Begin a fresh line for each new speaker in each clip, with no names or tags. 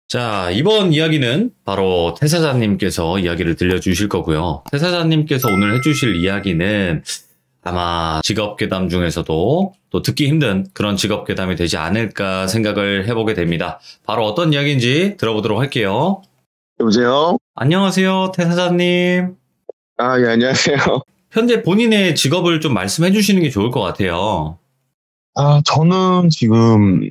자, 이번 이야기는 바로 태사자님께서 이야기를 들려주실 거고요. 태사자님께서 오늘 해주실 이야기는 아마 직업괴담 중에서도 또 듣기 힘든 그런 직업괴담이 되지 않을까 생각을 해보게 됩니다. 바로 어떤 이야기인지 들어보도록 할게요.
여보세요?
안녕하세요, 태사자님.
아, 예, 안녕하세요.
현재 본인의 직업을 좀 말씀해 주시는 게 좋을 것 같아요.
저는 지금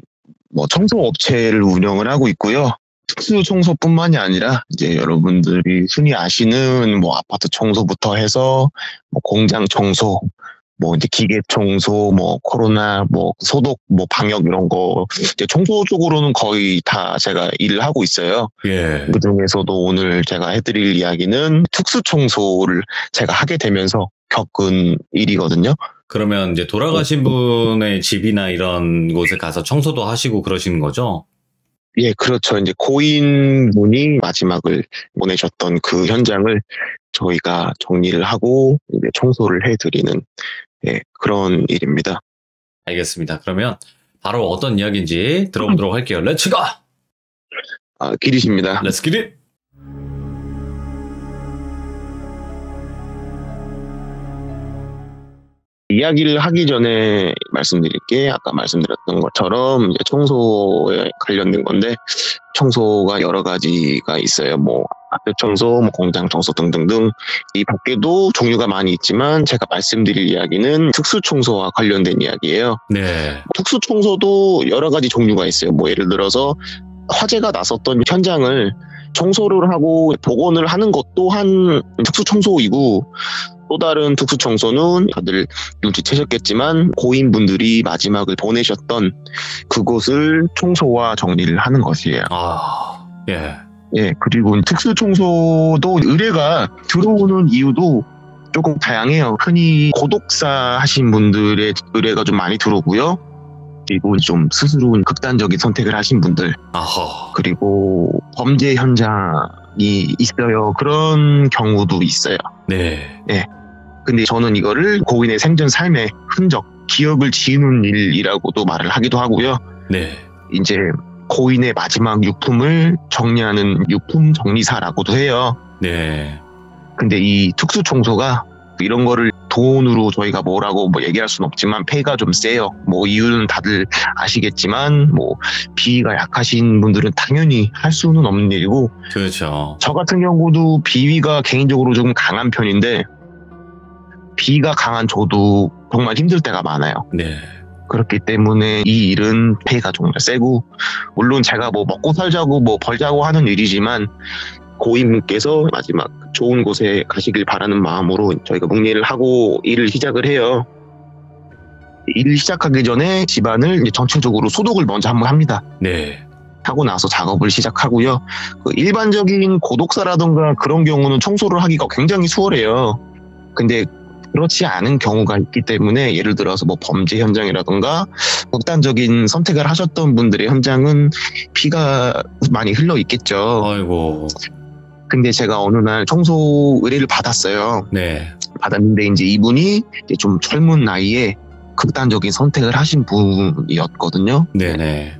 청소업체를 운영을 하고 있고요. 특수 청소뿐만이 아니라 이제 여러분들이 흔히 아시는 아파트 청소부터 해서 공장 청소, 이제 기계 청소, 코로나, 소독, 방역 이런 거 이제 청소 쪽으로는 거의 다 제가 일을 하고 있어요.
예.
그 중에서도 오늘 제가 해드릴 이야기는 특수 청소를 제가 하게 되면서 겪은 일이거든요.
그러면 이제 돌아가신 분의 집이나 이런 곳에 가서 청소도 하시고 그러시는 거죠?
예, 그렇죠. 이제 고인분이 마지막을 보내셨던 그 현장을 저희가 정리를 하고 이제 청소를 해드리는 그런 일입니다.
알겠습니다. 그러면 바로 어떤 이야기인지 들어보도록 할게요. 렛츠 고!
길이십니다.
렛츠 기릿!
이야기를 하기 전에 말씀드릴게, 아까 말씀드렸던 것처럼 이제 청소에 관련된 건데, 청소가 여러 가지가 있어요. 아파트 청소, 공장 청소 등등등. 이 밖에도 종류가 많이 있지만 제가 말씀드릴 이야기는 특수 청소와 관련된 이야기예요.
네.
특수 청소도 여러 가지 종류가 있어요. 예를 들어서 화재가 났었던 현장을 청소를 하고 복원을 하는 것 또한 특수 청소이고, 또 다른 특수 청소는 다들 눈치채셨겠지만 고인분들이 마지막을 보내셨던 그곳을 청소와 정리를 하는 것이에요.
예.
예, 그리고 특수 청소도 의뢰가 들어오는 이유도 조금 다양해요. 흔히 고독사 하신 분들의 의뢰가 좀 많이 들어오고요. 그리고 좀 스스로 극단적인 선택을 하신 분들. 그리고 범죄 현장이 있어요. 그런 경우도 있어요.
네.
예. 근데 저는 이거를 고인의 생전 삶의 흔적, 기억을 지우는 일이라고도 말을 하기도 하고요.
네.
이제 고인의 마지막 유품을 정리하는 유품 정리사라고도 해요.
네.
근데 이 특수 청소가 이런 거를 돈으로 저희가 뭐라고 얘기할 수는 없지만 폐가 좀 세요. 이유는 다들 아시겠지만 비위가 약하신 분들은 당연히 할 수는 없는 일이고.
그렇죠.
저 같은 경우도 비위가 개인적으로 좀 강한 편인데 비위가 강한 저도 정말 힘들 때가 많아요.
네.
그렇기 때문에 이 일은 폐가 정말 세고, 물론 제가 먹고 살자고 벌자고 하는 일이지만 고인분께서 마지막 좋은 곳에 가시길 바라는 마음으로 저희가 문의를 하고 일을 시작을 해요. 일을 시작하기 전에 집안을 이제 전체적으로 소독을 먼저 한번 합니다.
네.
하고 나서 작업을 시작하고요. 일반적인 고독사라던가 그런 경우는 청소를 하기가 굉장히 수월해요. 근데 그렇지 않은 경우가 있기 때문에 예를 들어서 범죄 현장이라던가 극단적인 선택을 하셨던 분들의 현장은 피가 많이 흘러 있겠죠.
아이고.
근데 제가 어느 날 청소 의뢰를 받았어요.
네.
받았는데 이제 이분이 이제 좀 젊은 나이에 극단적인 선택을 하신 분이었거든요.
네네.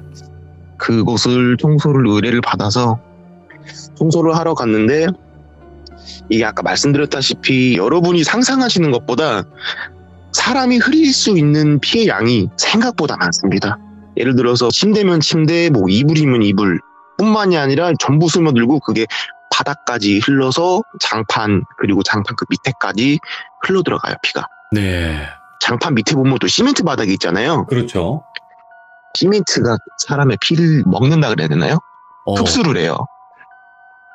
그곳을 청소를 의뢰를 받아서 청소를 하러 갔는데, 이게 아까 말씀드렸다시피 여러분이 상상하시는 것보다 사람이 흘릴 수 있는 피해 양이 생각보다 많습니다. 예를 들어서 침대면 침대, 이불이면 이불 뿐만이 아니라 전부 스며들고 그게 바닥까지 흘러서 장판, 그리고 장판 그 밑에까지 흘러 들어가요, 피가.
네.
장판 밑에 보면 또 시멘트 바닥이 있잖아요.
그렇죠.
시멘트가 사람의 피를 먹는다 그래야 되나요? 흡수를 해요.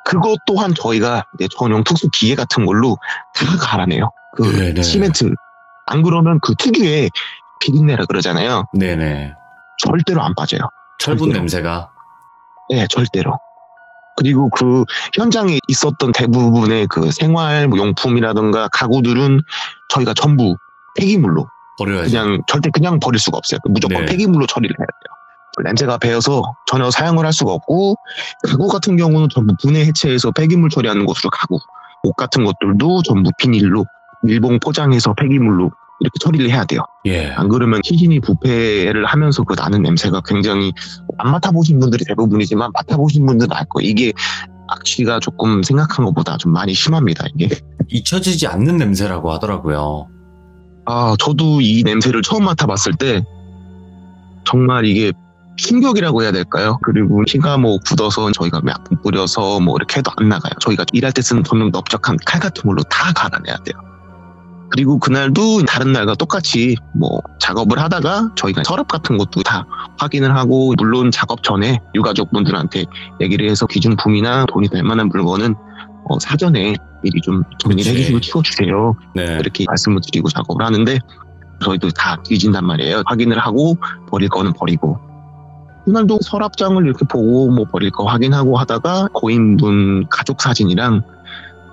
그것 또한 저희가 이제 전용 특수 기계 같은 걸로 다 갈아내요.
네네.
시멘트. 안 그러면 그 특유의 비린내라 그러잖아요.
네네.
절대로 안 빠져요.
철분
절대로.
냄새가.
네, 절대로. 그리고 그 현장에 있었던 대부분의 그 생활 용품이라든가 가구들은 저희가 전부 폐기물로
버려야죠.
그냥 버릴 수가 없어요. 무조건
네.
폐기물로 처리를 해야 돼요. 냄새가 배어서 전혀 사용을 할 수가 없고, 가구 같은 경우는 전부 분해 해체해서 폐기물 처리하는 곳으로 가고, 옷 같은 것들도 전부 비닐로 밀봉 포장해서 폐기물로 이렇게 처리를 해야 돼요.
예.
안 그러면 시신이 부패를 하면서 그 나는 냄새가 굉장히, 안 맡아보신 분들이 대부분이지만 맡아보신 분들은 알 거예요. 이게 악취가 조금 생각한 것보다 좀 많이 심합니다, 이게.
잊혀지지 않는 냄새라고 하더라고요.
저도 이 냄새를 처음 맡아봤을 때 정말 이게 충격이라고 해야 될까요? 그리고 피가 뭐 굳어서 저희가 약품 뿌려서 뭐 이렇게 해도 안 나가요. 저희가 일할 때 쓰는 전용 넓적한 칼 같은 걸로 다 갈아내야 돼요. 그리고 그날도 다른 날과 똑같이 뭐 작업을 하다가 저희가 서랍 같은 것도 다 확인을 하고, 물론 작업 전에 유가족분들한테 얘기를 해서 기준품이나 돈이 될 만한 물건은 사전에 미리 좀 정리를 해주시고 치워주세요.
네.
이렇게 말씀을 드리고 작업을 하는데, 저희도 다 뒤진단 말이에요. 확인을 하고 버릴 거는 버리고. 그날도 서랍장을 이렇게 보고 뭐 버릴 거 확인하고 하다가 고인분 가족 사진이랑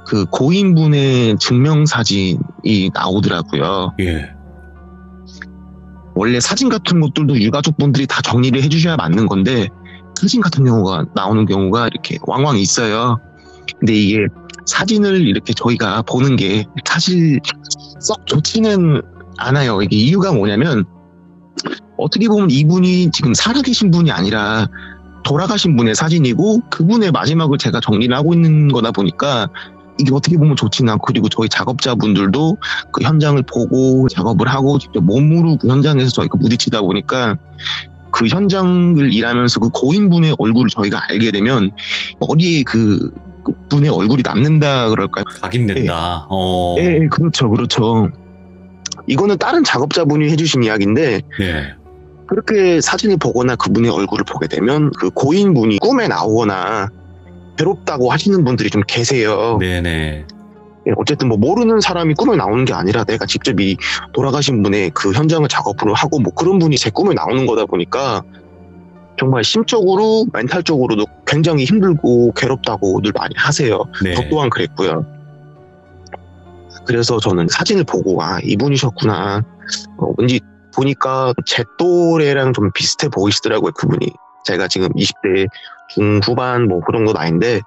그 고인분의 증명사진이 나오더라고요.
예.
원래 사진 같은 것들도 유가족분들이 다 정리를 해주셔야 맞는 건데, 사진 같은 경우가 나오는 경우가 이렇게 왕왕 있어요. 근데 이게 사진을 이렇게 저희가 보는 게 사실 썩 좋지는 않아요. 이게 이유가 뭐냐면, 어떻게 보면 이분이 지금 살아계신 분이 아니라 돌아가신 분의 사진이고, 그분의 마지막을 제가 정리를 하고 있는 거다 보니까 이게 어떻게 보면 좋지는 않고, 그리고 저희 작업자분들도 그 현장을 보고 작업을 하고 직접 몸으로 그 현장에서 저희가 부딪히다 보니까, 그 현장을 일하면서 그 고인분의 얼굴을 저희가 알게 되면 어디에 그 분의 얼굴이 남는다 그럴까요?
각인된다.
예, 그렇죠. 이거는 다른 작업자분이 해주신 이야기인데,
예.
그렇게 사진을 보거나 그분의 얼굴을 보게 되면 그 고인분이 꿈에 나오거나 괴롭다고 하시는 분들이 좀 계세요.
네네.
어쨌든 뭐 모르는 사람이 꿈에 나오는 게 아니라 내가 직접 이 돌아가신 분의 그 현장을 작업을 하고 뭐 그런 분이 제 꿈에 나오는 거다 보니까 정말 심적으로 멘탈적으로도 굉장히 힘들고 괴롭다고들 많이 하세요.
네.
저 또한 그랬고요. 그래서 저는 사진을 보고 이분이셨구나. 왠지 보니까 제 또래랑 좀 비슷해 보이시더라고요, 그분이. 제가 지금 20대 중후반 뭐 그 정도 나이인데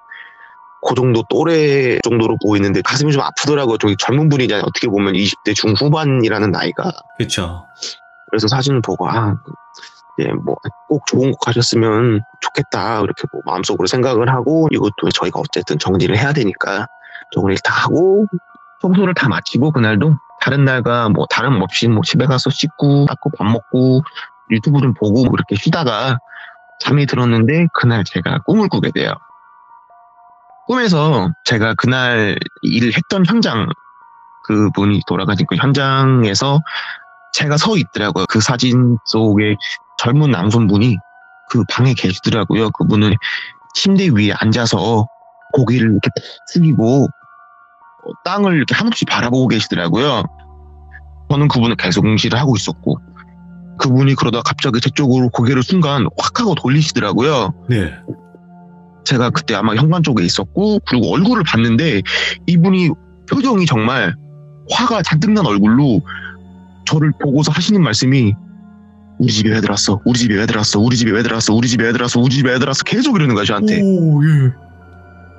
그 정도 또래 정도로 보이는데 가슴이 좀 아프더라고요. 저기 젊은 분이잖아요. 어떻게 보면 20대 중후반이라는 나이가.
그렇죠.
그래서 사진을 보고 뭐 꼭 좋은 곳 가셨으면 좋겠다 이렇게 뭐 마음속으로 생각을 하고, 이것도 저희가 어쨌든 정리를 해야 되니까 정리를 다 하고 청소를 다 마치고, 그날도 다른 날과 뭐 다름없이 뭐 집에 가서 씻고 닦고 밥 먹고 유튜브 좀 보고 그렇게 쉬다가 잠이 들었는데, 그날 제가 꿈을 꾸게 돼요. 꿈에서 제가 그날 일을 했던 현장, 그분이 돌아가신 그 현장에서 제가 서 있더라고요. 그 사진 속에 젊은 남성분이 그 방에 계시더라고요. 그분은 침대 위에 앉아서 고개를 이렇게 숙이고 땅을 이렇게 한없이 바라보고 계시더라고요. 저는 그분을 계속 응시를 하고 있었고, 그분이 그러다 갑자기 제 쪽으로 고개를 순간 확 하고 돌리시더라고요.
네.
제가 그때 아마 현관 쪽에 있었고, 그리고 얼굴을 봤는데 이분이 표정이 정말 화가 잔뜩 난 얼굴로 저를 보고서 하시는 말씀이, 우리 집에 왜 들어왔어? 우리 집에 왜 들어왔어? 우리 집에 왜 들어왔어? 우리 집에 왜 들어왔어? 우리 집에 왜 들어왔어? 계속 이러는 거야, 저한테.
예.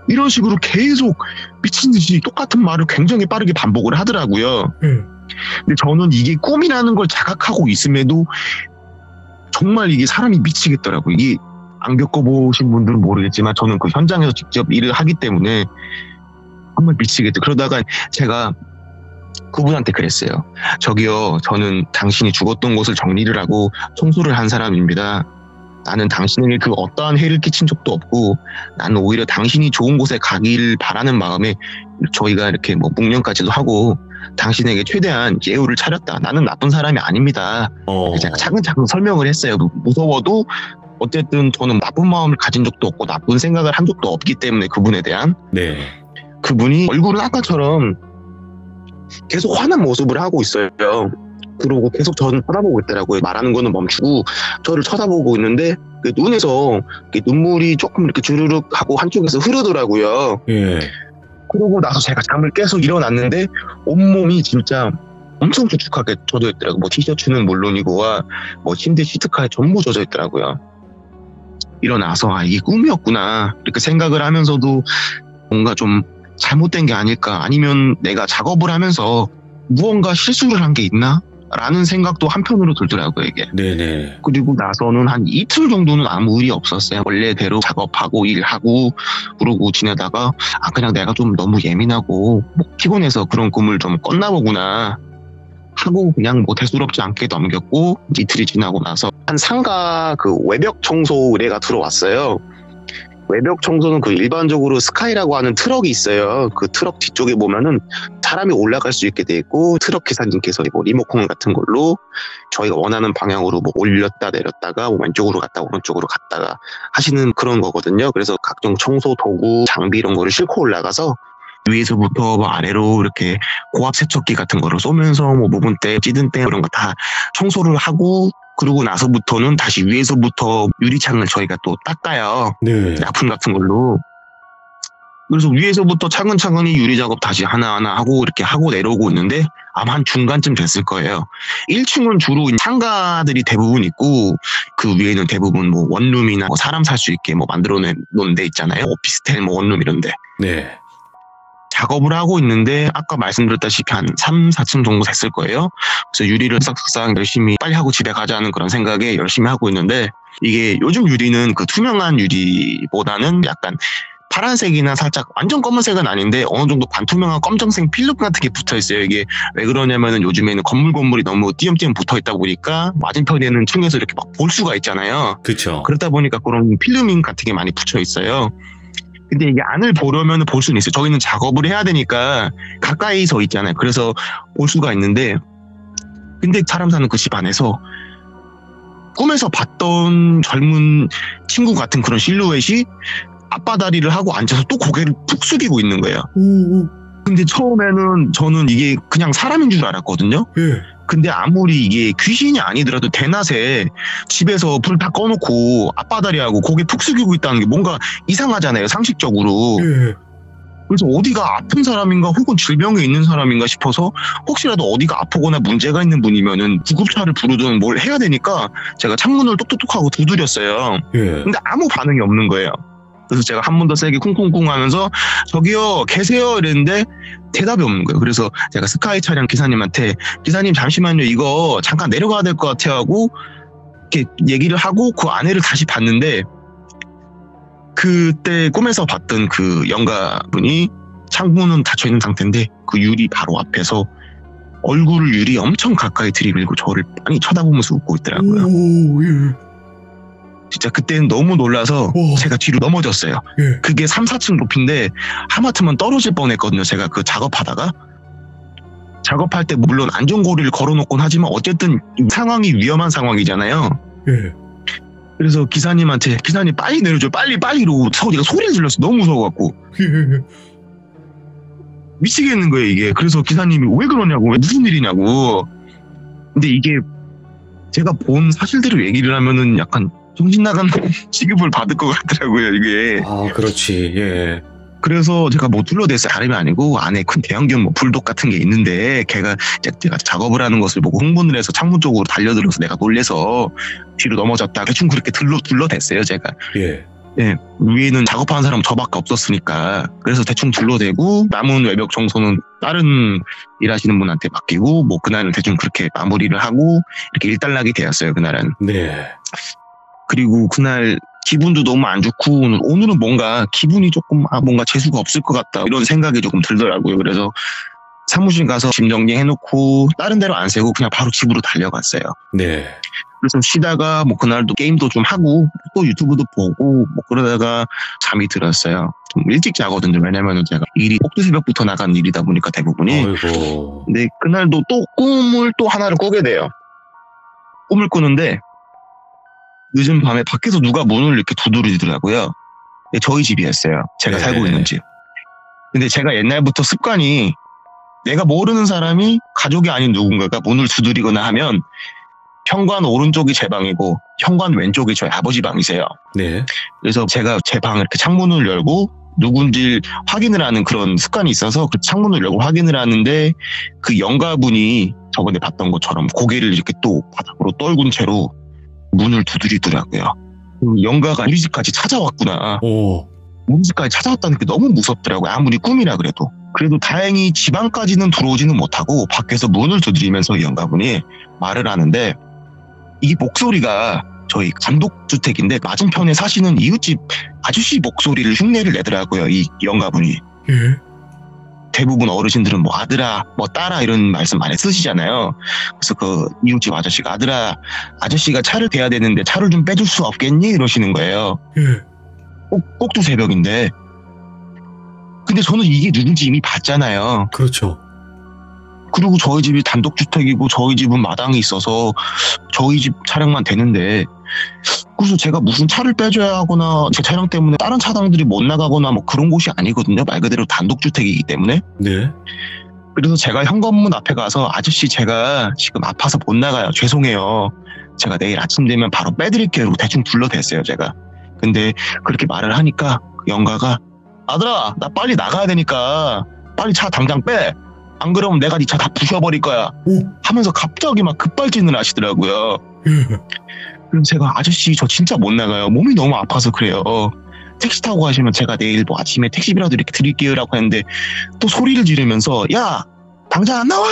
이런 식으로 계속 미친 듯이 똑같은 말을 굉장히 빠르게 반복을 하더라고요. 근데 저는 이게 꿈이라는 걸 자각하고 있음에도 정말 이게 사람이 미치겠더라고요. 이게 안 겪어보신 분들은 모르겠지만 저는 그 현장에서 직접 일을 하기 때문에 정말 미치겠다. 그러다가 제가 그분한테 그랬어요. 저기요, 저는 당신이 죽었던 곳을 정리를 하고 청소를 한 사람입니다. 나는 당신에게 그 어떠한 해를 끼친 적도 없고, 나는 오히려 당신이 좋은 곳에 가기를 바라는 마음에 저희가 이렇게 뭐 묵념까지도 하고 당신에게 최대한 예우를 차렸다. 나는 나쁜 사람이 아닙니다. 제가 차근차근 설명을 했어요. 무서워도 어쨌든 저는 나쁜 마음을 가진 적도 없고 나쁜 생각을 한 적도 없기 때문에 그분에 대한.
네.
그분이 얼굴은 아까처럼 계속 화난 모습을 하고 있어요. 그러고 계속 저는 쳐다보고 있더라고요. 말하는 거는 멈추고 저를 쳐다보고 있는데 그 눈에서 눈물이 조금 이렇게 주르륵 하고 한쪽에서 흐르더라고요.
예.
그러고 나서 제가 잠을 깨서 일어났는데 온몸이 진짜 엄청 축축하게 젖어 있더라고요. 뭐 티셔츠는 물론이고 뭐 침대 시트카에 전부 젖어 있더라고요. 일어나서 이게 꿈이었구나 이렇게 생각을 하면서도 뭔가 좀 잘못된 게 아닐까, 아니면 내가 작업을 하면서 무언가 실수를 한 게 있나? 라는 생각도 한편으로 들더라고요, 이게.
네네.
그리고 나서는 한 이틀 정도는 아무 일이 없었어요. 원래대로 작업하고 일하고 그러고 지내다가 그냥 내가 좀 너무 예민하고 뭐 피곤해서 그런 꿈을 좀 꿨나 보구나 하고 그냥 뭐 대수롭지 않게 넘겼고, 이틀이 지나고 나서 한 상가 그 외벽 청소 의뢰가 들어왔어요. 외벽 청소는 그 일반적으로 스카이라고 하는 트럭이 있어요. 그 트럭 뒤쪽에 보면은 사람이 올라갈 수 있게 돼 있고, 트럭 기사님께서 뭐 리모컨 같은 걸로 저희가 원하는 방향으로 뭐 올렸다 내렸다가 뭐 왼쪽으로 갔다 오른쪽으로 갔다가 하시는 그런 거거든요. 그래서 각종 청소 도구, 장비 이런 거를 싣고 올라가서 위에서부터 뭐 아래로 이렇게 고압 세척기 같은 거를 쏘면서 뭐 묵은 때, 찌든 때 이런 거 다 청소를 하고, 그러고 나서부터는 다시 위에서부터 유리창을 저희가 또 닦아요.
네.
약품 같은 걸로. 그래서 위에서부터 차근차근히 유리 작업 다시 하나하나 하고 이렇게 하고 내려오고 있는데 아마 한 중간쯤 됐을 거예요. 1층은 주로 상가들이 대부분 있고, 그 위에는 대부분 뭐 원룸이나 뭐 사람 살 수 있게 뭐 만들어 놓은 데 있잖아요. 오피스텔 뭐 원룸 이런 데.
네.
작업을 하고 있는데 아까 말씀드렸다시피 한 3, 4층 정도 됐을 거예요. 그래서 유리를 싹싹 열심히 빨리 하고 집에 가자는 그런 생각에 열심히 하고 있는데, 이게 요즘 유리는 그 투명한 유리보다는 약간 파란색이나 살짝 완전 검은색은 아닌데 어느 정도 반투명한 검정색 필름 같은 게 붙어 있어요. 이게 왜 그러냐면은 요즘에는 건물이 너무 띄엄띄엄 붙어 있다 보니까 맞은편에는 층에서 이렇게 막 볼 수가 있잖아요.
그쵸.
그렇다 보니까 그런 필름 같은 게 많이 붙여 있어요. 근데 이게 안을 보려면 볼 수는 있어요. 저희는 작업을 해야 되니까 가까이서 있잖아요. 그래서 볼 수가 있는데, 근데 사람 사는 그 집 안에서 꿈에서 봤던 젊은 친구 같은 그런 실루엣이 앞바다리를 하고 앉아서 또 고개를 푹 숙이고 있는 거예요. 근데 처음에는 저는 이게 그냥 사람인 줄 알았거든요.
예.
근데 아무리 이게 귀신이 아니더라도 대낮에 집에서 불 다 꺼놓고 앞바다리하고 고개 푹 숙이고 있다는 게 뭔가 이상하잖아요, 상식적으로.
예.
그래서 어디가 아픈 사람인가 혹은 질병이 있는 사람인가 싶어서 혹시라도 어디가 아프거나 문제가 있는 분이면은 구급차를 부르든 뭘 해야 되니까 제가 창문을 똑똑똑 하고 두드렸어요.
예.
근데 아무 반응이 없는 거예요. 그래서 제가 한 번 더 세게 쿵쿵쿵 하면서 저기요 계세요 이랬는데 대답이 없는 거예요. 그래서 제가 스카이 차량 기사님한테 기사님 잠시만요 이거 잠깐 내려가야 될 것 같아요 하고 이렇게 얘기를 하고 그 아내를 다시 봤는데, 그때 꿈에서 봤던 그 영가분이 창문은 닫혀있는 상태인데 그 유리 바로 앞에서 얼굴을 유리 엄청 가까이 들이밀고 저를 빤히 쳐다보면서 웃고 있더라고요.
오, 예.
진짜 그때는 너무 놀라서 제가 뒤로 넘어졌어요.
예.
그게 3, 4층 높이인데 하마터면 떨어질 뻔했거든요. 제가 그 작업하다가. 작업할 때 물론 안전고리를 걸어놓곤 하지만 어쨌든 상황이 위험한 상황이잖아요.
예.
그래서 기사님한테 기사님 빨리 내려줘 빨리 이러고 제가 소리를 질렀어. 너무 무서워갖고.
예.
미치겠는 거예요 이게. 그래서 기사님이 왜 그러냐고, 왜 무슨 일이냐고. 근데 이게 제가 본 사실대로 얘기를 하면은 약간 정신 나간 취급을 받을 것 같더라고요 이게.
아, 그렇지. 예.
그래서 제가 뭐 둘러댔어요. 다름이 아니고 안에 큰 대형견 뭐 불독 같은 게 있는데 걔가 제가 작업을 하는 것을 보고 흥분을 해서 창문 쪽으로 달려들어서 내가 놀래서 뒤로 넘어졌다. 대충 그렇게 둘러댔어요 제가.
예.
예, 위에는 작업하는 사람 저밖에 없었으니까. 그래서 대충 둘러대고 남은 외벽 청소는 다른 일하시는 분한테 맡기고 뭐 그날은 대충 그렇게 마무리를 하고 이렇게 일단락이 되었어요 그날은.
네.
그리고 그날 기분도 너무 안 좋고 오늘은 뭔가 기분이 조금 뭔가 재수가 없을 것 같다 이런 생각이 조금 들더라고요. 그래서 사무실 가서 짐 정리해놓고 다른 데로 안 세고 그냥 바로 집으로 달려갔어요.
네.
그래서 쉬다가 뭐 그날도 게임도 좀 하고 또 유튜브도 보고 뭐 그러다가 잠이 들었어요. 좀 일찍 자거든요. 왜냐면은 제가 일이 꼭두새벽부터 나간 일이다 보니까 대부분이.
아이고.
근데 그날도 또 꿈을 또 하나를 꾸게 돼요. 꿈을 꾸는데 늦은 밤에 밖에서 누가 문을 이렇게 두드리더라고요. 저희 집이었어요. 제가
네.
살고 있는 집. 근데 제가 옛날부터 습관이 내가 모르는 사람이 가족이 아닌 누군가가 문을 두드리거나 하면 현관 오른쪽이 제 방이고 현관 왼쪽이 저희 아버지 방이세요.
네.
그래서 제가 제 방을 이렇게 창문을 열고 누군지 확인을 하는 그런 습관이 있어서 그 창문을 열고 확인을 하는데 그 영가분이 저번에 봤던 것처럼 고개를 이렇게 또 바닥으로 떨군 채로 문을 두드리더라고요. 영가가 우리 집까지 찾아왔구나.
오.
우리 집까지 찾아왔다는 게 너무 무섭더라고요. 아무리 꿈이라 그래도. 그래도 다행히 집 안까지는 들어오지는 못하고 밖에서 문을 두드리면서 이 영가분이 말을 하는데, 이게 목소리가 저희 단독주택인데 맞은편에 사시는 이웃집 아저씨 목소리를 흉내를 내더라고요, 이 영가분이.
예.
대부분 어르신들은 뭐 아들아, 뭐 딸아 이런 말씀 많이 쓰시잖아요. 그래서 그 이웃집 아저씨가 아들아, 아저씨가 차를 대야 되는데 차를 좀 빼줄 수 없겠니? 이러시는 거예요.
예.
꼭두 새벽인데. 근데 저는 이게 누군지 이미 봤잖아요.
그렇죠.
그리고 저희 집이 단독주택이고 저희 집은 마당이 있어서 저희 집 차량만 되는데, 그래서 제가 무슨 차를 빼줘야 하거나 제 차량 때문에 다른 차량들이 못 나가거나 뭐 그런 곳이 아니거든요. 말 그대로 단독주택이기 때문에.
네.
그래서 제가 현관문 앞에 가서 아저씨 제가 지금 아파서 못 나가요. 죄송해요. 제가 내일 아침 되면 바로 빼드릴게요. 이러고 대충 불러댔어요, 제가. 근데 그렇게 말을 하니까 영가가 아들아, 나 빨리 나가야 되니까 빨리 차 당장 빼. 안 그러면 내가 네 차 다 부셔버릴 거야.
오.
하면서 갑자기 막 급발진을 하시더라고요.
예.
그래서 제가 아저씨 저 진짜 못 나가요. 몸이 너무 아파서 그래요. 택시 타고 가시면 제가 내일 뭐 아침에 택시비라도 이렇게 드릴게요라고 했는데 또 소리를 지르면서 야 당장 안 나와.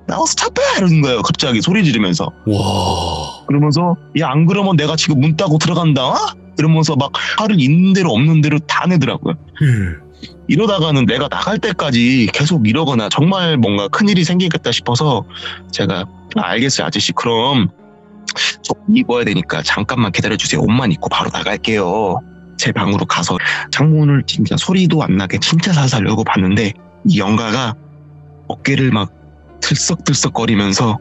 나와서 차 빼! 이러는 거예요. 갑자기 소리 지르면서.
와.
그러면서 야 안 그러면 내가 지금 문 따고 들어간다. 이러면서 막 화를 있는 대로 없는 대로 다 내더라고요.
예.
이러다가는 내가 나갈 때까지 계속 이러거나 정말 뭔가 큰일이 생기겠다 싶어서 제가 알겠어요 아저씨 그럼 저 입어야 되니까 잠깐만 기다려주세요. 옷만 입고 바로 나갈게요. 제 방으로 가서 창문을 진짜 소리도 안 나게 진짜 살살 열고 봤는데 이 영가가 어깨를 막 들썩들썩거리면서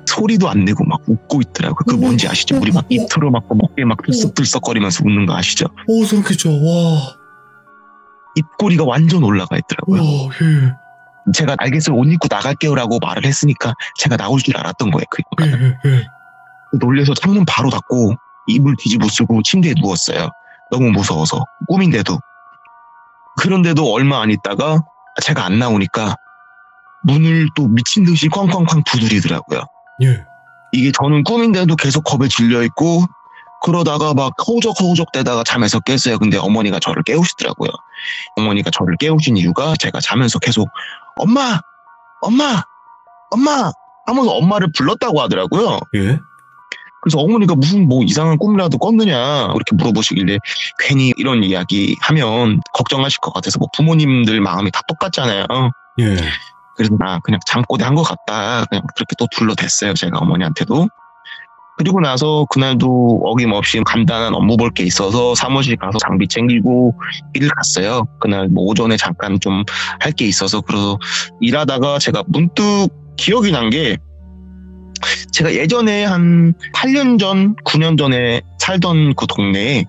소리도 안 내고 막 웃고 있더라고요. 그 뭔지 아시죠? 우리 막 입 틀어막고 어깨 막 들썩들썩거리면서 웃는 거 아시죠?
오, 그렇겠죠. 와.
입꼬리가 완전 올라가 있더라고요.
와, 예.
제가 알겠어요. 옷 입고 나갈게요라고 말을 했으니까 제가 나올 줄 알았던 거예요. 그
예,
영가는.
예, 예.
놀래서 창문 바로 닫고 이불 뒤집어 쓰고 침대에 누웠어요. 너무 무서워서. 꿈인데도. 그런데도 얼마 안 있다가 제가 안 나오니까 문을 또 미친 듯이 쾅쾅쾅 두드리더라고요.
예.
이게 저는 꿈인데도 계속 겁에 질려있고 그러다가 막 허우적허우적 대다가 잠에서 깼어요. 근데 어머니가 저를 깨우시더라고요. 어머니가 저를 깨우신 이유가 제가 자면서 계속 엄마! 엄마! 엄마! 하면서 엄마를 불렀다고 하더라고요.
예.
그래서 어머니가 무슨 뭐 이상한 꿈이라도 꿨느냐 이렇게 물어보시길래 괜히 이런 이야기 하면 걱정하실 것 같아서 뭐 부모님들 마음이 다 똑같잖아요.
예.
그래서 나 그냥 잠꼬대 한 것 같다. 그냥 그렇게 또 둘러댔어요. 제가 어머니한테도. 그리고 나서 그날도 어김없이 간단한 업무 볼 게 있어서 사무실 가서 장비 챙기고 일을 갔어요. 그날 뭐 오전에 잠깐 좀 할 게 있어서 그래서 일하다가 제가 문득 기억이 난 게 제가 예전에 한 8년 전, 9년 전에 살던 그 동네에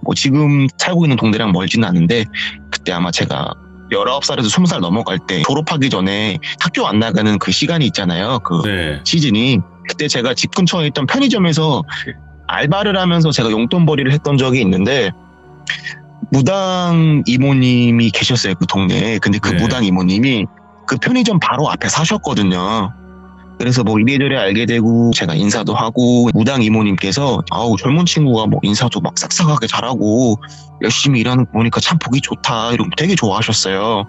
뭐 지금 살고 있는 동네랑 멀지는 않은데 그때 아마 제가 19살에서 20살 넘어갈 때 졸업하기 전에 학교 안 나가는 그 시간이 있잖아요. 그
네.
시즌이. 그때 제가 집 근처에 있던 편의점에서 알바를 하면서 제가 용돈벌이를 했던 적이 있는데 무당 이모님이 계셨어요. 그 동네에. 근데 그
네.
무당 이모님이 그 편의점 바로 앞에 사셨거든요. 그래서 뭐 이래저래 알게 되고 제가 인사도 하고 무당 이모님께서 아우 젊은 친구가 뭐 인사도 막 싹싹하게 잘하고 열심히 일하는 거 보니까 참 보기 좋다 이러고 되게 좋아하셨어요.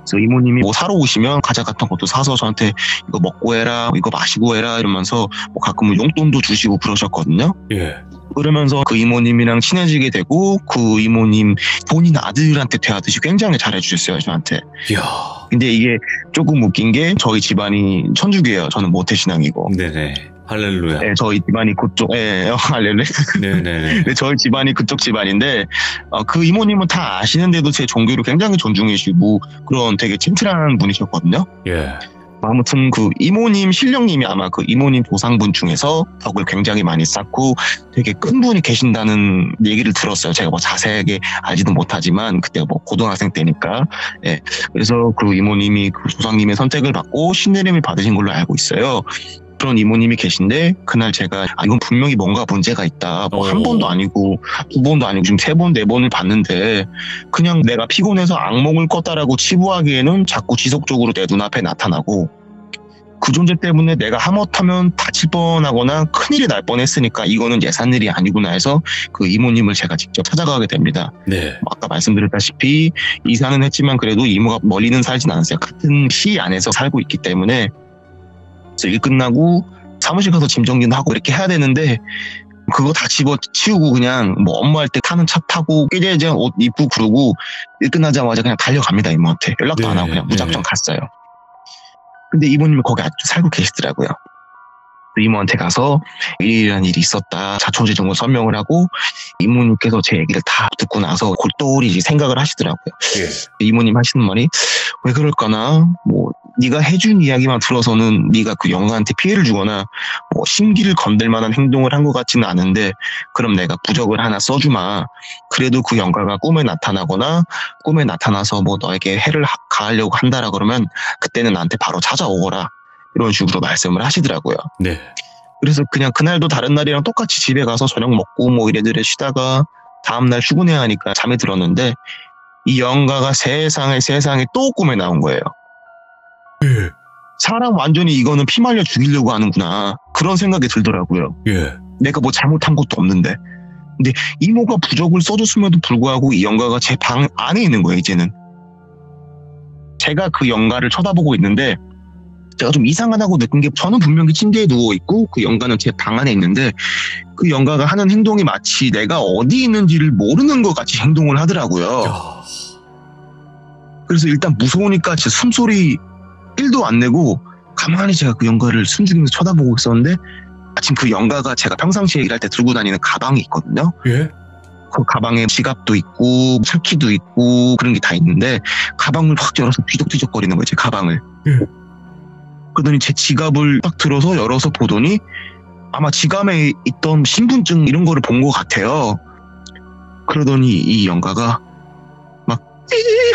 그래서 이모님이 뭐 사러 오시면 과자 같은 것도 사서 저한테 이거 먹고 해라 이거 마시고 해라 이러면서 뭐 가끔은 용돈도 주시고 그러셨거든요.
예.
그러면서 그 이모님이랑 친해지게 되고 그 이모님 본인 아들한테 대하듯이 굉장히 잘해주셨어요 저한테.
이야.
근데 이게 조금 웃긴 게 저희 집안이 천주교예요. 저는 모태신앙이고.
네네. 할렐루야.
네, 저희 집안이 그쪽, 할렐루야.
네네네.
네, 저희 집안이 그쪽 집안인데, 그 이모님은 다 아시는데도 제 종교를 굉장히 존중해주시고, 그런 되게 젠틀한 분이셨거든요.
예.
아무튼 그 이모님, 신령님이 아마 그 이모님 조상분 중에서 덕을 굉장히 많이 쌓고 되게 큰 분이 계신다는 얘기를 들었어요. 제가 뭐 자세하게 알지도 못하지만, 그때 뭐 고등학생 때니까. 예. 그래서 그 이모님이 그 조상님의 선택을 받고 신내림을 받으신 걸로 알고 있어요. 그런 이모님이 계신데 그날 제가 이건 분명히 뭔가 문제가 있다. 뭐 한 번도 아니고 두 번도 아니고 지금 3번, 4번을 봤는데 그냥 내가 피곤해서 악몽을 꿨다라고 치부하기에는 자꾸 지속적으로 내 눈앞에 나타나고 그 존재 때문에 내가 하마터면 다칠 뻔하거나 큰일이 날 뻔했으니까 이거는 예산일이 아니구나 해서 그 이모님을 제가 직접 찾아가게 됩니다.
네.
아까 말씀드렸다시피 이사는 했지만 그래도 이모가 멀리는 살진 않았어요. 같은 시 안에서 살고 있기 때문에. 그래서 일 끝나고 사무실 가서 짐 정리도 하고 이렇게 해야 되는데 그거 다 집어치우고 그냥 뭐 업무할 때 타는 차 타고 깨재재 옷 입고 그러고 일 끝나자마자 그냥 달려갑니다. 이모한테 연락도 안 하고 그냥 무작정 갔어요. 근데 이모님이 거기 아직도 살고 계시더라고요. 이모한테 가서 이런 일이 있었다 자초지종을 설명을 하고 이모님께서 제 얘기를 다 듣고 나서 골똘히 생각을 하시더라고요.
예.
이모님 하시는 말이 왜 그럴까나 뭐 네가 해준 이야기만 들어서는 네가 그 영가한테 피해를 주거나 뭐 심기를 건들 만한 행동을 한 것 같지는 않은데 그럼 내가 부적을 하나 써주마. 그래도 그 영가가 꿈에 나타나거나 꿈에 나타나서 뭐 너에게 해를 가하려고 한다라 그러면 그때는 나한테 바로 찾아오거라. 이런 식으로 말씀을 하시더라고요.
네.
그래서 그냥 그날도 다른 날이랑 똑같이 집에 가서 저녁 먹고 뭐 이래저래 쉬다가 다음날 출근해야 하니까 잠에 들었는데 이 영가가 세상에 또 꿈에 나온 거예요.
예.
사람 완전히 이거는 피말려 죽이려고 하는구나. 그런 생각이 들더라고요.
예.
내가 뭐 잘못한 것도 없는데. 근데 이모가 부적을 써줬음에도 불구하고 이 영가가 제 방 안에 있는 거예요, 이제는. 제가 그 영가를 쳐다보고 있는데 제가 좀 이상하다고 느낀 게 저는 분명히 침대에 누워있고 그 영가는 제 방 안에 있는데 그 영가가 하는 행동이 마치 내가 어디 있는지를 모르는 것 같이 행동을 하더라고요.
야.
그래서 일단 무서우니까 제 숨소리 1도 안 내고 가만히 제가 그 영가를 숨죽이면서 쳐다보고 있었는데 마침 그 영가가 제가 평상시에 일할 때 들고 다니는 가방이 있거든요.
예.
그 가방에 지갑도 있고 차키도 있고 그런 게 다 있는데 가방을 확 열어서 뒤적뒤적거리는 거예요. 제 가방을.
예.
그러더니 제 지갑을 딱 들어서 열어서 보더니 아마 지갑에 있던 신분증 이런 거를 본 것 같아요. 그러더니 이 영가가 막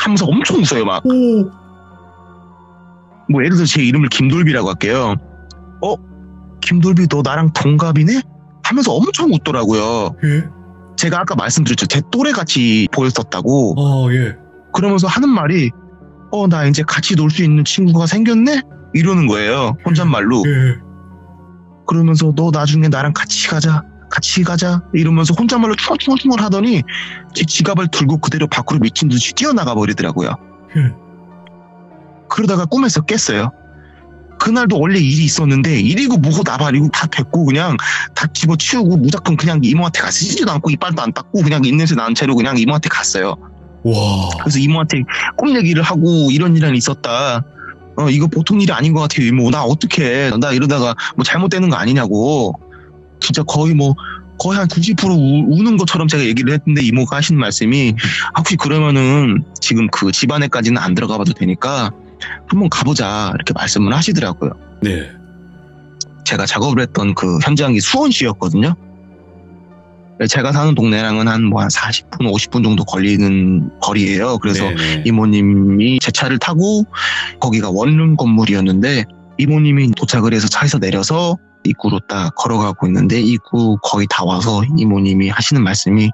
하면서 엄청 웃어요. 막
오.
뭐 예를 들어 제 이름을 김돌비라고 할게요. 김돌비 너 나랑 동갑이네? 하면서 엄청 웃더라고요.
예.
제가 아까 말씀드렸죠. 제 또래같이 보였었다고.
예.
그러면서 하는 말이 나 이제 같이 놀 수 있는 친구가 생겼네? 이러는 거예요. 혼잣말로.
예.
그러면서 너 나중에 나랑 같이 가자 이러면서 혼잣말로 충얼충얼 하더니 제 지갑을 들고 그대로 밖으로 미친 듯이 뛰어나가 버리더라고요.
예.
그러다가 꿈에서 깼어요. 그날도 원래 일이 있었는데 일이고 뭐고 나발이고 다 됐고 그냥 다 집어치우고 무조건 그냥 이모한테 갔어요. 쓰지도 않고 이빨도 안 닦고 그냥 입냄새 나는 채로 그냥 이모한테 갔어요.
와.
그래서 이모한테 꿈 얘기를 하고 이런 일은 있었다. 이거 보통 일이 아닌 것 같아요. 이모 나 어떡해. 나 이러다가 뭐 잘못되는 거 아니냐고. 진짜 거의 한 90% 우는 것처럼 제가 얘기를 했는데 이모가 하시는 말씀이 혹시 그러면은 지금 그 집안에까지는 안 들어가 봐도 되니까 한번 가보자 이렇게 말씀을 하시더라고요.
네.
제가 작업을 했던 그 현장이 수원시였거든요. 제가 사는 동네랑은 한 40분, 50분 정도 걸리는 거리예요. 그래서
네네.
이모님이 제 차를 타고 거기가 원룸 건물이었는데 이모님이 도착을 해서 차에서 내려서 입구로 딱 걸어가고 있는데 입구 거의 다 와서 이모님이 하시는 말씀이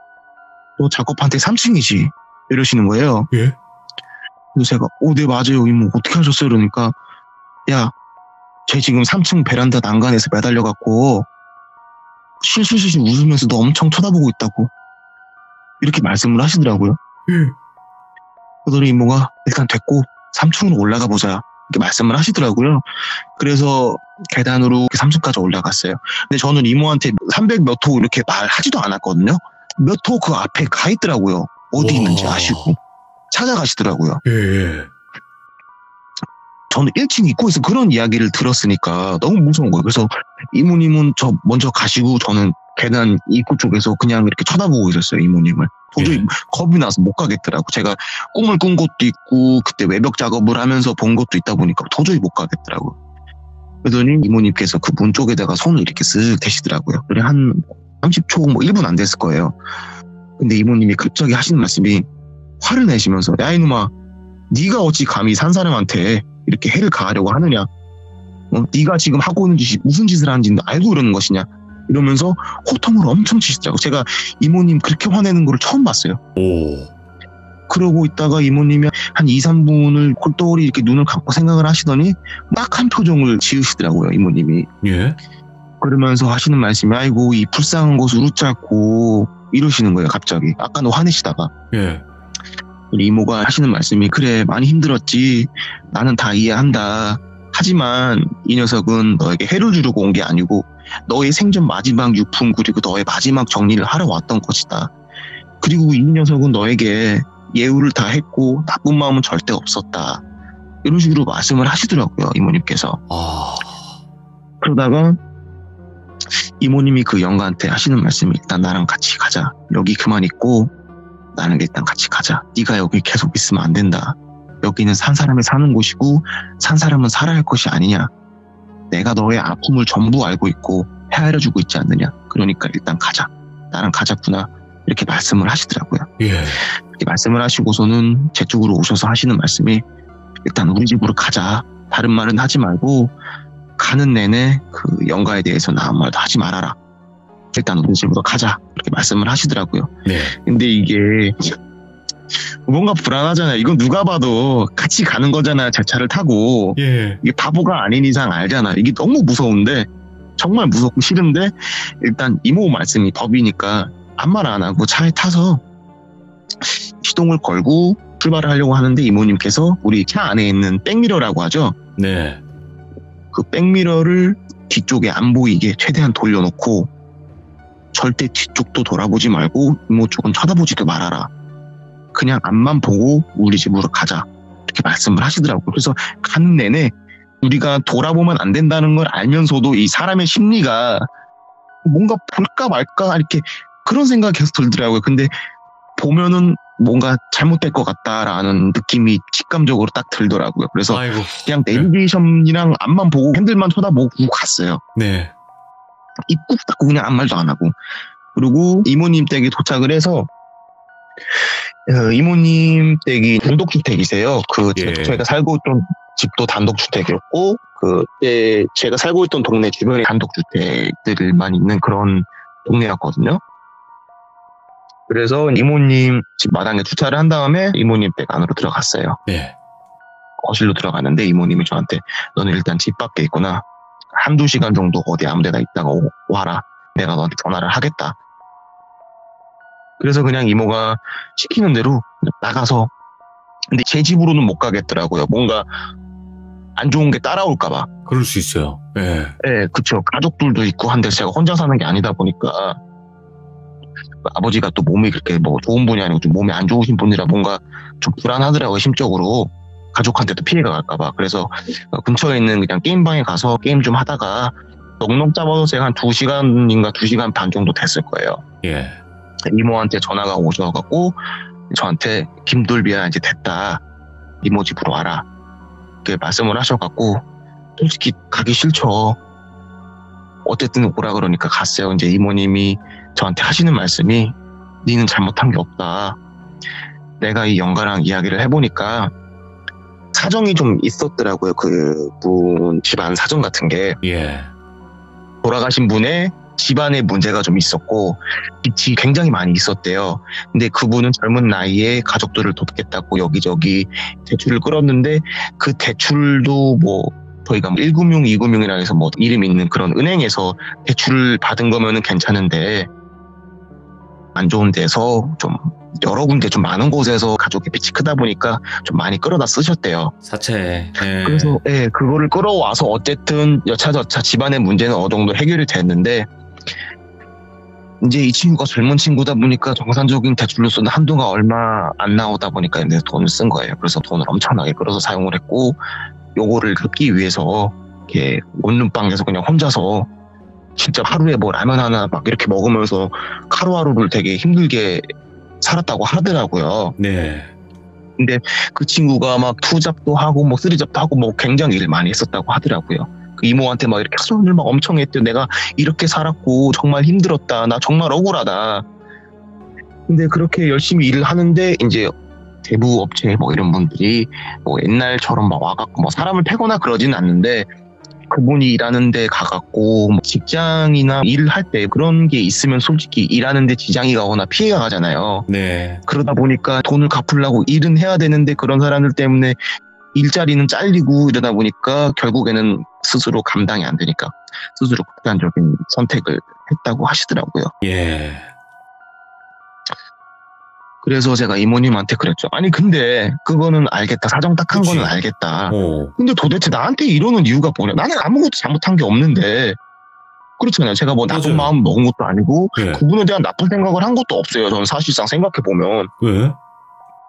너 작업한테 3층이지? 이러시는 거예요.
예.
그래서 제가 네 맞아요 이모 어떻게 하셨어요? 그러니까 야 쟤 지금 3층 베란다 난간에서 매달려갖고 실실실 웃으면서 너 엄청 쳐다보고 있다고 이렇게 말씀을 하시더라고요.
예.
그러더니 이모가 일단 됐고 3층으로 올라가 보자 이렇게 말씀을 하시더라고요. 그래서 계단으로 3층까지 올라갔어요. 근데 저는 이모한테 300 몇 호 이렇게 말하지도 않았거든요. 몇 호 그 앞에 가 있더라고요. 어디
와.
있는지 아시고 찾아가시더라고요.
예.
저는 1층 입구에서 그런 이야기를 들었으니까 너무 무서운 거예요. 그래서 이모님은 저 먼저 가시고 저는 계단 입구 쪽에서 그냥 이렇게 쳐다보고 있었어요. 이모님을. 도저히
예.
겁이 나서 못 가겠더라고. 제가 꿈을 꾼 것도 있고 그때 외벽 작업을 하면서 본 것도 있다 보니까 도저히 못 가겠더라고요. 그러더니 이모님께서 그 문 쪽에다가 손을 이렇게 쓱 대시더라고요. 그래 한 30초 뭐 1분 안 됐을 거예요. 근데 이모님이 갑자기 하시는 말씀이 화를 내시면서 야 이놈아 네가 어찌 감히 산 사람한테 이렇게 해를 가하려고 하느냐. 네가 지금 하고 있는 짓이 무슨 짓을 하는지 알고 이러는 것이냐. 이러면서 호통을 엄청 치시더라고요. 제가 이모님 그렇게 화내는 걸 처음 봤어요.
오.
그러고 있다가 이모님이 한 2, 3분을 꼴똘히 이렇게 눈을 감고 생각을 하시더니 막 한 표정을 지으시더라고요, 이모님이.
예.
그러면서 하시는 말씀이 아이고 이 불쌍한 것을 웃자고 이러시는 거예요, 갑자기. 아까는 화내시다가.
예.
우리 이모가 하시는 말씀이 그래 많이 힘들었지, 나는 다 이해한다. 하지만 이 녀석은 너에게 해를 주려고 온 게 아니고 너의 생전 마지막 유품 그리고 너의 마지막 정리를 하러 왔던 것이다. 그리고 이 녀석은 너에게 예우를 다 했고 나쁜 마음은 절대 없었다. 이런 식으로 말씀을 하시더라고요, 이모님께서.
아.
그러다가 이모님이 그 영가한테 하시는 말씀이 일단 나랑 같이 가자. 여기 그만 있고 나는 일단 같이 가자. 네가 여기 계속 있으면 안 된다. 여기는 산 사람이 사는 곳이고 산 사람은 살아야 할 것이 아니냐. 내가 너의 아픔을 전부 알고 있고 헤아려주고 있지 않느냐. 그러니까 일단 가자. 나랑 가자꾸나. 이렇게 말씀을 하시더라고요.
예.
이렇게 말씀을 하시고서는 제 쪽으로 오셔서 하시는 말씀이 일단 우리 집으로 가자. 다른 말은 하지 말고 가는 내내 그 영가에 대해서는 아무 말도 하지 말아라. 일단 우리 집으로 가자. 이렇게 말씀을 하시더라고요.
네.
근데 이게 뭔가 불안하잖아요. 이건 누가 봐도 같이 가는 거잖아요. 제 차를 타고.
예.
이게 바보가 아닌 이상 알잖아요. 이게 너무 무서운데 정말 무섭고 싫은데 일단 이모 말씀이 법이니까 아무 말 안 하고 차에 타서 시동을 걸고 출발을 하려고 하는데 이모님께서 우리 차 안에 있는 백미러라고 하죠.
네.
그 백미러를 뒤쪽에 안 보이게 최대한 돌려놓고 절대 뒤쪽도 돌아보지 말고 이모 쪽은 쳐다보지도 말아라. 그냥 앞만 보고 우리 집으로 가자. 이렇게 말씀을 하시더라고요. 그래서 가는 내내 우리가 돌아보면 안 된다는 걸 알면서도 이 사람의 심리가 뭔가 볼까 말까 이렇게 그런 생각이 계속 들더라고요. 근데 보면은 뭔가 잘못될 것 같다라는 느낌이 직감적으로 딱 들더라고요. 그래서
아이고.
그냥 내비게이션이랑 앞만 보고 핸들만 쳐다보고 갔어요.
네.
입 꾹 닫고 그냥 아무 말도 안 하고. 그리고 이모님 댁에 도착을 해서 이모님 댁이 단독주택이세요.
예.
제가 살고 있던 집도 단독주택이었고 그때 제가 살고 있던 동네 주변에 단독주택들만 있는 그런 동네였거든요. 그래서 이모님 집 마당에 주차를 한 다음에 이모님 댁 안으로 들어갔어요.
네.
거실로 들어갔는데 이모님이 저한테 너는 일단 집 밖에 있구나. 한두 시간 정도 어디 아무 데나 있다가 와라. 내가 너한테 전화를 하겠다. 그래서 그냥 이모가 시키는 대로 나가서 근데 제 집으로는 못 가겠더라고요. 뭔가 안 좋은 게 따라올까봐.
그럴 수 있어요. 예.
네, 그쵸. 가족들도 있고 한데 제가 혼자 사는 게 아니다 보니까 아버지가 또 몸이 그렇게 뭐 좋은 분이 아니고 좀 몸이 안 좋으신 분이라 뭔가 좀 불안하더라고요, 심적으로. 가족한테도 피해가 갈까봐. 그래서 근처에 있는 그냥 게임방에 가서 게임 좀 하다가 넉넉 잡아서 제가 한 2시간인가 2시간 반 정도 됐을 거예요.
예.
이모한테 전화가 오셔갖고 저한테 김돌비야 이제 됐다. 이모 집으로 와라. 이렇게 말씀을 하셔갖고 솔직히 가기 싫죠. 어쨌든 오라 그러니까 갔어요. 이제 이모님이 저한테 하시는 말씀이 니는 잘못한 게 없다. 내가 이 영가랑 이야기를 해보니까 사정이 좀 있었더라고요. 그분 집안 사정 같은 게.
예.
돌아가신 분의 집안에 문제가 좀 있었고 빚이 굉장히 많이 있었대요. 근데 그분은 젊은 나이에 가족들을 돕겠다고 여기저기 대출을 끌었는데 그 대출도 뭐 저희가 1금융, 2금융이라 해서 뭐 이름 있는 그런 은행에서 대출을 받은 거면은 괜찮은데 안 좋은 데서 좀 여러 군데 좀 많은 곳에서 가족의 빚이 크다 보니까 좀 많이 끌어다 쓰셨대요.
사채. 예.
그래서 그거를 끌어와서 어쨌든 여차저차 집안의 문제는 어느 정도 해결이 됐는데 이제 이 친구가 젊은 친구다 보니까 정상적인 대출로서는 한도가 얼마 안 나오다 보니까 이제 돈을 쓴 거예요. 그래서 돈을 엄청나게 끌어서 사용을 했고 요거를 갚기 위해서 이렇게 원룸방에서 그냥 혼자서 진짜 하루에 뭐 라면 하나 막 이렇게 먹으면서 하루하루를 되게 힘들게 살았다고 하더라고요.
네.
근데 그 친구가 막 투잡도 하고 뭐 쓰리잡도 하고 뭐 굉장히 일을 많이 했었다고 하더라고요. 그 이모한테 막 이렇게 하소연을 막 엄청 했대요. 내가 이렇게 살았고 정말 힘들었다. 나 정말 억울하다. 근데 그렇게 열심히 일을 하는데 이제 대부 업체 뭐 이런 분들이 뭐 옛날처럼 막 와갖고 뭐 사람을 패거나 그러지는 않는데 그분이 일하는 데 가갖고 뭐 직장이나 일을 할 때 그런 게 있으면 솔직히 일하는 데 지장이 가거나 피해가 가잖아요.
네.
그러다 보니까 돈을 갚으려고 일은 해야 되는데 그런 사람들 때문에 일자리는 잘리고 이러다 보니까 결국에는 스스로 감당이 안 되니까 스스로 극단적인 선택을 했다고 하시더라고요.
예.
그래서 제가 이모님한테 그랬죠. 아니 근데 그거는 알겠다. 사정 딱한
그치.
거는 알겠다.
어.
근데 도대체 나한테 이러는 이유가 뭐냐. 나는 아무것도 잘못한 게 없는데. 그렇잖아요. 제가 뭐 나쁜
맞아요.
마음 먹은 것도 아니고
네.
그분에 대한 나쁜 생각을 한 것도 없어요. 저는 사실상 생각해보면.
왜?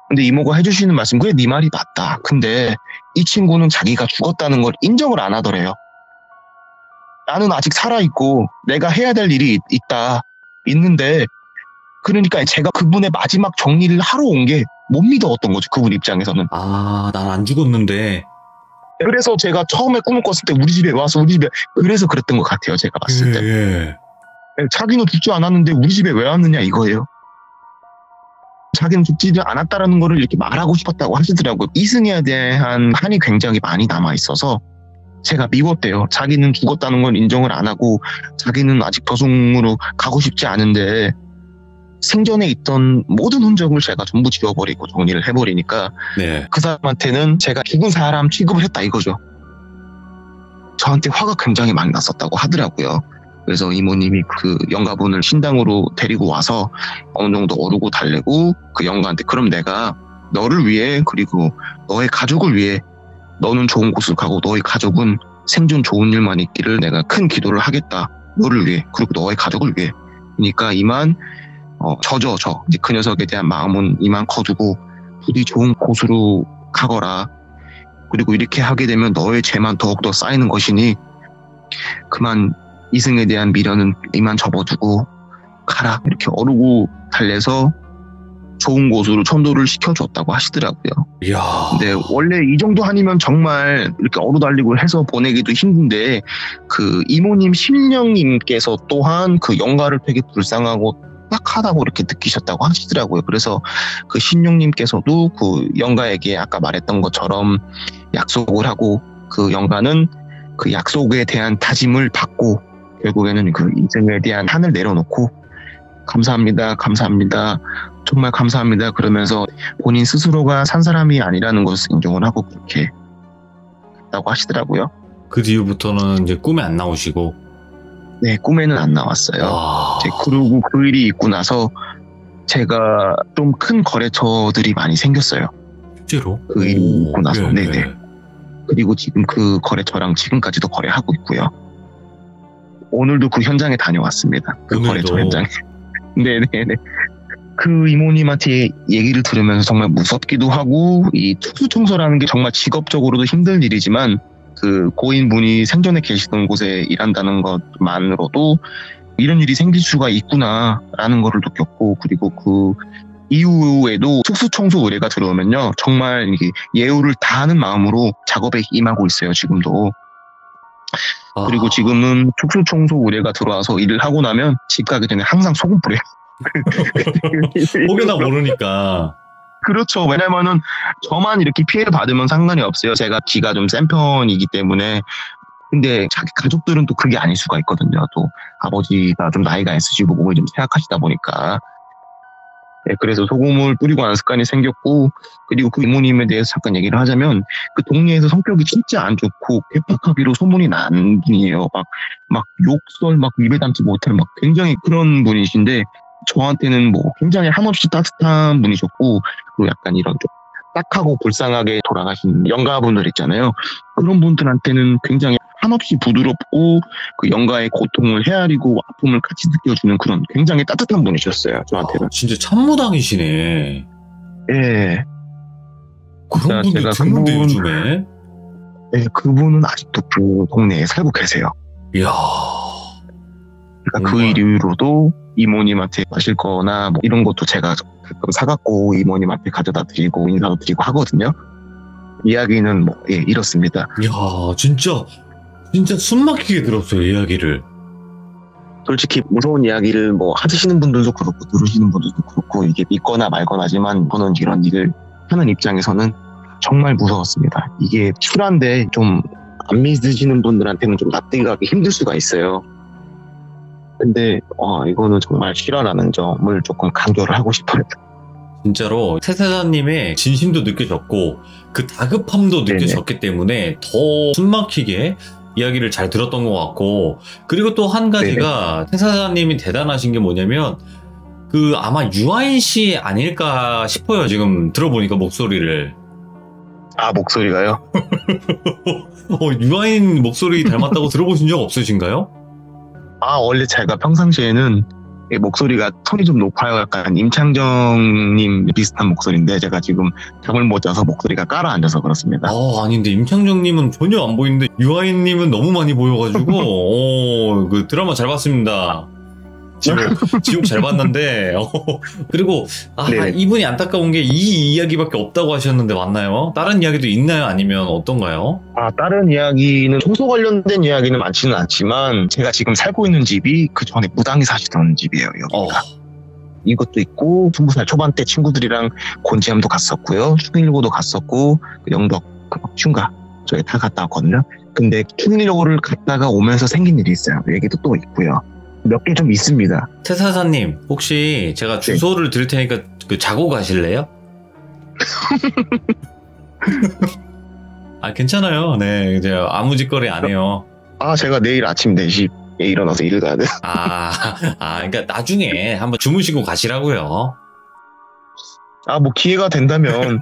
근데 이모가 해주시는 말씀, 그래 네 말이 맞다. 근데 이 친구는 자기가 죽었다는 걸 인정을 안 하더래요. 나는 아직 살아있고 내가 해야 될 일이 있는데 그러니까 제가 그분의 마지막 정리를 하러 온 게 못 믿어왔던 거죠. 그분 입장에서는.
아, 난 안 죽었는데.
그래서 제가 처음에 꿈을 꿨을 때 우리 집에 그래서 그랬던 것 같아요. 제가 봤을 때.
예.
자기는 죽지 않았는데 우리 집에 왜 왔느냐 이거예요. 자기는 죽지 않았다라는 거를 이렇게 말하고 싶었다고 하시더라고요. 이승에 대한 한이 굉장히 많이 남아있어서 제가 미웠대요. 자기는 죽었다는 걸 인정을 안 하고 자기는 아직 저승으로 가고 싶지 않은데 생전에 있던 모든 흔적을 제가 전부 지워버리고 정리를 해버리니까
네.
그 사람한테는 제가 죽은 사람 취급을 했다 이거죠. 저한테 화가 굉장히 많이 났었다고 하더라고요. 그래서 이모님이 그 영가분을 신당으로 데리고 와서 어느 정도 어르고 달래고 그 영가한테 그럼 내가 너를 위해 그리고 너의 가족을 위해 너는 좋은 곳을 가고 너의 가족은 생존 좋은 일만 있기를 내가 큰 기도를 하겠다. 너를 위해 그리고 너의 가족을 위해. 그러니까 이만 이제 그 녀석에 대한 마음은 이만 거두고 부디 좋은 곳으로 가거라. 그리고 이렇게 하게 되면 너의 죄만 더욱더 쌓이는 것이니 그만 이승에 대한 미련은 이만 접어두고 가라. 이렇게 어르고 달래서 좋은 곳으로 천도를 시켜줬다고 하시더라고요.
이야.
근데 원래 이 정도 한이면 정말 이렇게 어루달리고 해서 보내기도 힘든데 그 이모님 신령님께서 또한 그 영가를 되게 불쌍하고 딱하다고 이렇게 느끼셨다고 하시더라고요. 그래서 그 신령님께서도 그 영가에게 아까 말했던 것처럼 약속을 하고 그 영가는 그 약속에 대한 다짐을 받고 결국에는 그 인생에 대한 한을 내려놓고 감사합니다. 정말 감사합니다. 그러면서 본인 스스로가 산 사람이 아니라는 것을 인정을 하고 그렇게 했다고 하시더라고요.
그 뒤부터는 이제 꿈에 안 나오시고.
네, 꿈에는 안 나왔어요.
와.
그리고 그 일이 있고 나서 제가 좀 큰 거래처들이 많이 생겼어요.
실제로?
그 일이 있고 나서.
예,
네네.
예.
그리고 지금 그 거래처랑 지금까지도 거래하고 있고요. 오늘도 그 현장에 다녀왔습니다. 그
오늘도?
거래처 현장에. 네네네. 그 이모님한테 얘기를 들으면서 정말 무섭기도 하고 이 특수청소라는 게 정말 직업적으로도 힘든 일이지만 그 고인분이 생전에 계시던 곳에 일한다는 것만으로도 이런 일이 생길 수가 있구나라는 거를 느꼈고 그리고 그 이후에도 특수청소 의뢰가 들어오면요 정말 이게 예우를 다하는 마음으로 작업에 임하고 있어요 지금도. 그리고 지금은 특수청소 의뢰가 들어와서 일을 하고 나면 집 가기 전에 항상 소금 뿌려요.
혹여나 모르니까.
그렇죠. 왜냐면은 저만 이렇게 피해를 받으면 상관이 없어요. 제가 기가 좀 센 편이기 때문에. 근데 자기 가족들은 또 그게 아닐 수가 있거든요. 또 아버지가 좀 나이가 있으시고 몸을 좀 쇠약하시다 보니까. 네, 그래서 소금을 뿌리고 하는 습관이 생겼고, 그리고 그 이모님에 대해서 잠깐 얘기를 하자면, 그 동네에서 성격이 진짜 안 좋고, 괴팍하기로 소문이 난 분이에요. 막 욕설, 막 입에 담지 못할 막 굉장히 그런 분이신데, 저한테는 뭐 굉장히 한없이 따뜻한 분이셨고, 그리고 약간 이런 좀 딱하고 불쌍하게 돌아가신 영가분들 있잖아요. 그런 분들한테는 굉장히 한없이 부드럽고 그 영가의 고통을 헤아리고 아픔을 같이 느껴주는 그런 굉장히 따뜻한 분이셨어요. 저한테는.
진짜 참무당이시네.
예.
그런 분들
제가
드문데 요즘에.
네, 그분은 아직도 그 동네에 살고 계세요.
이야.
그러니까 그 이후로도 이모님한테 마실 거나 뭐 이런 것도 제가 가끔 사갖고 이모님한테 가져다 드리고 인사도 드리고 하거든요. 이야기는 뭐 이렇습니다.
이야, 진짜 숨 막히게 들었어요, 이야기를.
솔직히 무서운 이야기를 뭐 하시는 분들도 그렇고 들으시는 분들도 그렇고 이게 믿거나 말거나지만 저는 이런 일을 하는 입장에서는 정말 무서웠습니다. 이게 출한데 좀 안 믿으시는 분들한테는 좀 납득이 가기 힘들 수가 있어요. 근데 이거는 정말 실화라는 점을 조금 강조를 하고 싶어요.
진짜로 태사자님의 진심도 느껴졌고 그 다급함도
네네.
느껴졌기 때문에 더 숨막히게 이야기를 잘 들었던 것 같고, 그리고 또 한 가지가 태사자님이 대단하신 게 뭐냐면 그 아마 유아인 씨 아닐까 싶어요. 지금 들어보니까 목소리를.
아, 목소리가요?
유아인 목소리 닮았다고 들어보신 적 없으신가요?
원래 제가 평상시에는 이 목소리가 톤이 좀 높아요. 약간 임창정님 비슷한 목소리인데 제가 지금 잠을 못 자서 목소리가 깔아앉아서 그렇습니다.
아닌데 임창정님은 전혀 안 보이는데 유아인님은 너무 많이 보여가지고 그 드라마 잘 봤습니다. 지옥 잘 봤는데 그리고
네네.
이분이 안타까운 게 이 이야기밖에 없다고 하셨는데 맞나요? 다른 이야기도 있나요? 아니면 어떤가요?
다른 이야기는 청소 관련된 이야기는 많지는 않지만 제가 지금 살고 있는 집이 그 전에 무당이 사시던 집이에요. 여기가. 이것도 있고 20살 초반 때 친구들이랑 곤지암도 갔었고요. 충일고도 갔었고 영덕 춘가 저기 다 갔다 왔거든요. 근데 충일고를 갔다가 오면서 생긴 일이 있어요. 그 얘기도 또 있고요. 몇 개 좀 있습니다.
태사사님 혹시 제가 주소를 드릴 테니까 그 자고 가실래요? 괜찮아요. 네, 이제 아무 짓거리 안 해요.
제가 내일 아침 4시에 일어나서 일을 가야 돼요.
그러니까 나중에 한번 주무시고 가시라고요.
뭐 기회가 된다면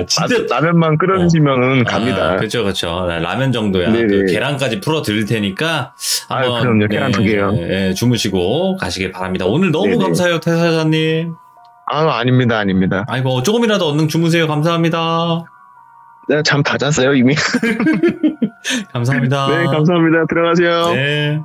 진짜
라면만 끓여주시면은 갑니다.
그렇죠. 라면 정도야. 그 계란까지 풀어 드릴 테니까 한번
그럼요. 계란 2개요.
주무시고 가시길 바랍니다. 오늘 너무 감사해요, 태사자님.
아닙니다.
아이고, 조금이라도 얼른 주무세요. 감사합니다.
네, 잠 다 잤어요 이미.
감사합니다.
네, 감사합니다. 들어가세요.
네.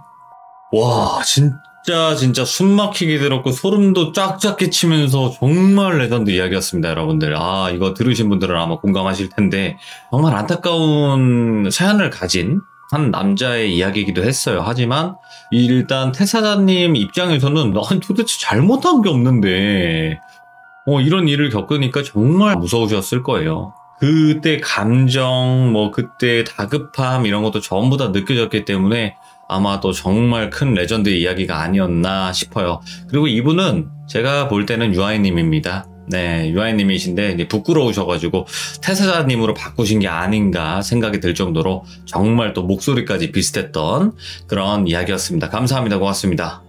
와, 진짜 숨 막히게 들었고 소름도 쫙쫙 끼치면서 정말 레전드 이야기였습니다, 여러분들. 이거 들으신 분들은 아마 공감하실 텐데 정말 안타까운 사연을 가진 한 남자의 이야기이기도 했어요. 하지만 일단 태사자님 입장에서는 난 도대체 잘못한 게 없는데 이런 일을 겪으니까 정말 무서우셨을 거예요. 그때 감정, 그때 다급함 이런 것도 전부 다 느껴졌기 때문에 아마도 정말 큰 레전드의 이야기가 아니었나 싶어요. 그리고 이분은 제가 볼 때는 유아인님입니다. 네, 유아인님이신데 이제 부끄러우셔가지고 태사자님으로 바꾸신 게 아닌가 생각이 들 정도로 정말 또 목소리까지 비슷했던 그런 이야기였습니다. 감사합니다. 고맙습니다.